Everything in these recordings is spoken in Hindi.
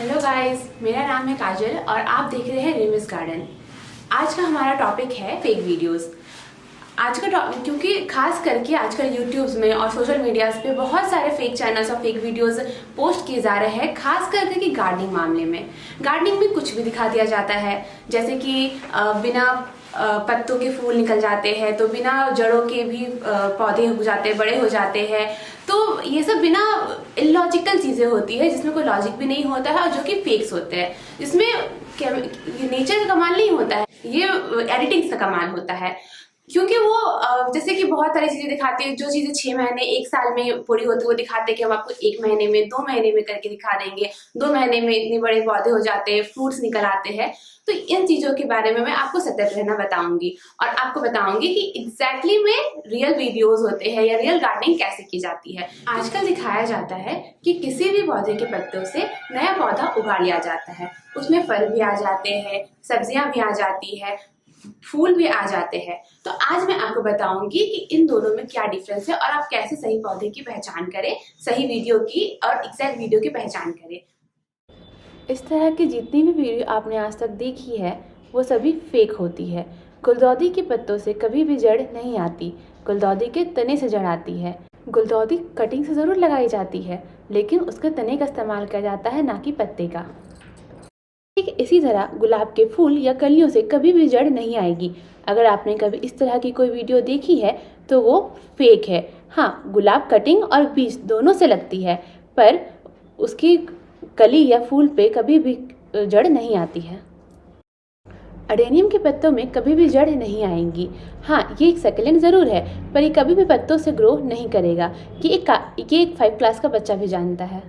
हेलो गाइस, मेरा नाम है काजल और आप देख रहे हैं रिमिस गार्डन। आज का हमारा टॉपिक है फेक वीडियोस। आज का टॉपिक क्योंकि खास करके आजकल यूट्यूब्स में और सोशल मीडियाज पे बहुत सारे फेक चैनल्स और फेक वीडियोस पोस्ट किए जा रहे हैं, खास करके कि गार्डनिंग मामले में। गार्डनिंग में कुछ भी दिखा दिया जाता है, जैसे कि बिना पत्तों के फूल निकल जाते हैं, तो बिना जड़ों के भी पौधे हो जाते हैं, बड़े हो जाते हैं। तो ये सब बिना इलॉजिकल चीज़ें होती है, जिसमें कोई लॉजिक भी नहीं होता है और जो कि फेक्स होते हैं, जिसमें नेचर का कमाल नहीं होता है, ये एडिटिंग का कमाल होता है। क्योंकि वो जैसे कि बहुत सारी चीजें दिखाते हैं, जो चीजें 6 महीने 1 साल में पूरी होती है वो दिखाते हैं कि हम आपको 1 महीने में 2 महीने में करके दिखा देंगे, 2 महीने में इतने बड़े पौधे हो जाते हैं, फ्रूट्स निकल आते हैं। तो इन चीजों के बारे में मैं आपको सतर्क रहना बताऊंगी और आपको बताऊंगी कि एग्जैक्टली में रियल वीडियोस होते हैं या रियल गार्डनिंग कैसे की जाती है। आजकल दिखाया जाता है कि किसी भी पौधे के पत्तों से नया पौधा उगा लिया जाता है, उसमें फल भी आ जाते हैं, सब्जियां भी आ जाती है, फूल भी आ जाते हैं। तो आज मैं आपको बताऊंगी कि इन दोनों में क्या डिफरेंस है और आप कैसे सही पौधे की पहचान करें, सही वीडियो की और एग्जैक्ट वीडियो की पहचान करें। इस तरह की जितनी भी वीडियो आपने आज तक देखी है वो सभी फेक होती है। गुलदाउदी के पत्तों से कभी भी जड़ नहीं आती, गुलदाउदी के तने से जड़ आती है। गुलदाउदी कटिंग से ज़रूर लगाई जाती है, लेकिन उसके तने का इस्तेमाल किया जाता है, ना कि पत्ते का। ठीक इसी तरह गुलाब के फूल या कलियों से कभी भी जड़ नहीं आएगी। अगर आपने कभी इस तरह की कोई वीडियो देखी है तो वो फेक है। हाँ, गुलाब कटिंग और बीज दोनों से लगती है, पर उसकी कली या फूल पे कभी भी जड़ नहीं आती है। अडेनियम के पत्तों में कभी भी जड़ नहीं आएंगी। हाँ, ये एक सक्लेंट ज़रूर है, पर ये कभी भी पत्तों से ग्रो नहीं करेगा। ये एक 5 क्लास का बच्चा भी जानता है।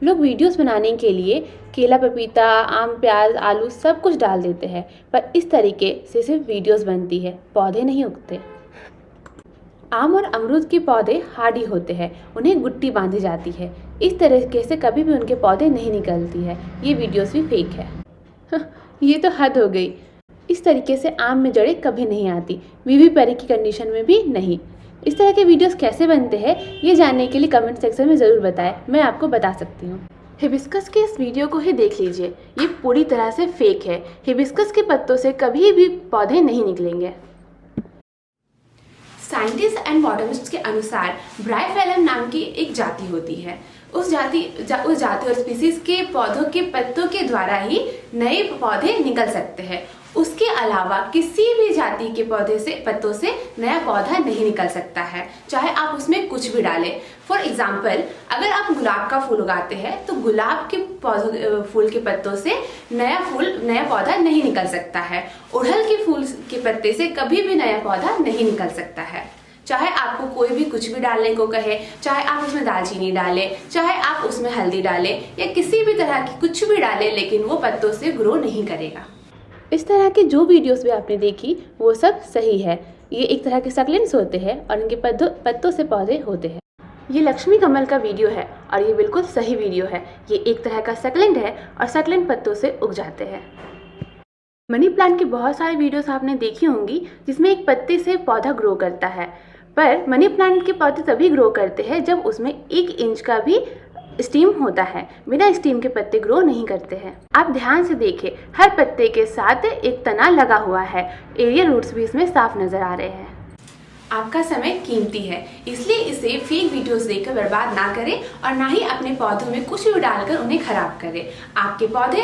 लोग वीडियोस बनाने के लिए केला, पपीता, आम, प्याज, आलू सब कुछ डाल देते हैं, पर इस तरीके से सिर्फ वीडियोस बनती है, पौधे नहीं उगते। आम और अमरूद के पौधे हार्डी होते हैं, उन्हें गुट्टी बांधी जाती है। इस तरीके से कभी भी उनके पौधे नहीं निकलती है। ये वीडियोस भी फेक है। ये तो हद हो गई। इस तरीके से आम में जड़ें कभी नहीं आती, वीवी पेरी की कंडीशन में भी नहीं। इस तरह के वीडियोस कैसे बनते हैं ये जानने के लिए कमेंट सेक्शन में ज़रूर बताएं, मैं आपको बता सकती हूँ। हिबिस्कस के इस वीडियो को ही देख लीजिए, ये पूरी तरह से फेक है। हिबिस्कस के पत्तों से कभी भी पौधे नहीं निकलेंगे। साइंटिस्ट एंड बॉटनिस्ट के अनुसार ब्राइफेलम नाम की एक जाति होती है। उस जाति और स्पीसीज के पौधों के पत्तों के द्वारा ही नए पौधे निकल सकते हैं। उसके अलावा किसी भी जाति के पत्तों से नया पौधा नहीं निकल सकता है, चाहे आप उसमें कुछ भी डालें। फॉर एग्जाम्पल, अगर आप गुलाब का फूल उगाते हैं तो गुलाब के फूल के पत्तों से नया पौधा नहीं निकल सकता है। उड़हल के फूल के पत्ते से कभी भी नया पौधा नहीं निकल सकता है। चाहे आपको कोई भी कुछ भी डालने को कहे, चाहे आप उसमें दालचीनी डालें, चाहे आप उसमें हल्दी डालें या किसी भी तरह की कुछ भी डालें, लेकिन वो पत्तों से ग्रो नहीं करेगा। इस तरह के जो वीडियोस भी आपने देखी वो सब सही है। ये एक तरह के सक्लेंट्स होते हैं और इनके पत्तों से पौधे होते हैं। ये लक्ष्मी कमल का वीडियो है और ये बिल्कुल सही वीडियो है। ये एक तरह का सक्लेंट है और सक्लेंट पत्तों से उग जाते हैं। मनी प्लांट की बहुत सारी वीडियोस आपने देखी होंगी जिसमें एक पत्ते से पौधा ग्रो करता है, पर मनी प्लांट के पौधे तभी ग्रो करते हैं जब उसमें 1 इंच का भी स्टीम होता है। बिना स्टीम के पत्ते ग्रो नहीं करते हैं। आप ध्यान से देखें, हर पत्ते के साथ एक तना लगा हुआ है। एरियल रूट्स भी इसमें साफ नजर आ रहे हैं। आपका समय कीमती है, इसलिए इसे फेक वीडियोस देखकर बर्बाद ना करें और ना ही अपने पौधों में कुछ भी डालकर उन्हें खराब करें। आपके पौधे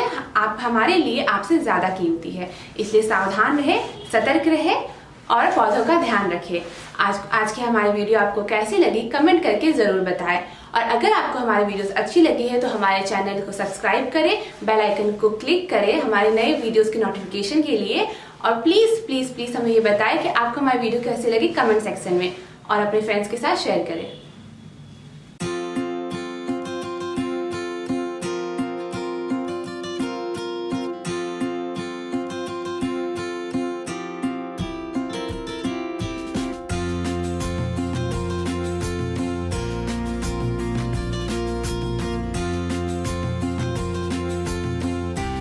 हमारे लिए आपसे ज़्यादा कीमती है, इसलिए सावधान रहें, सतर्क रहें और पौधों का ध्यान रखें। आज की हमारी वीडियो आपको कैसी लगी कमेंट करके ज़रूर बताएं और अगर आपको हमारी वीडियोस अच्छी लगी है तो हमारे चैनल को सब्सक्राइब करें, बेल आइकन को क्लिक करें हमारे नए वीडियोस की नोटिफिकेशन के लिए। और प्लीज़ हमें ये बताएं कि आपको हमारी वीडियो कैसी लगी कमेंट सेक्शन में और अपने फ्रेंड्स के साथ शेयर करें।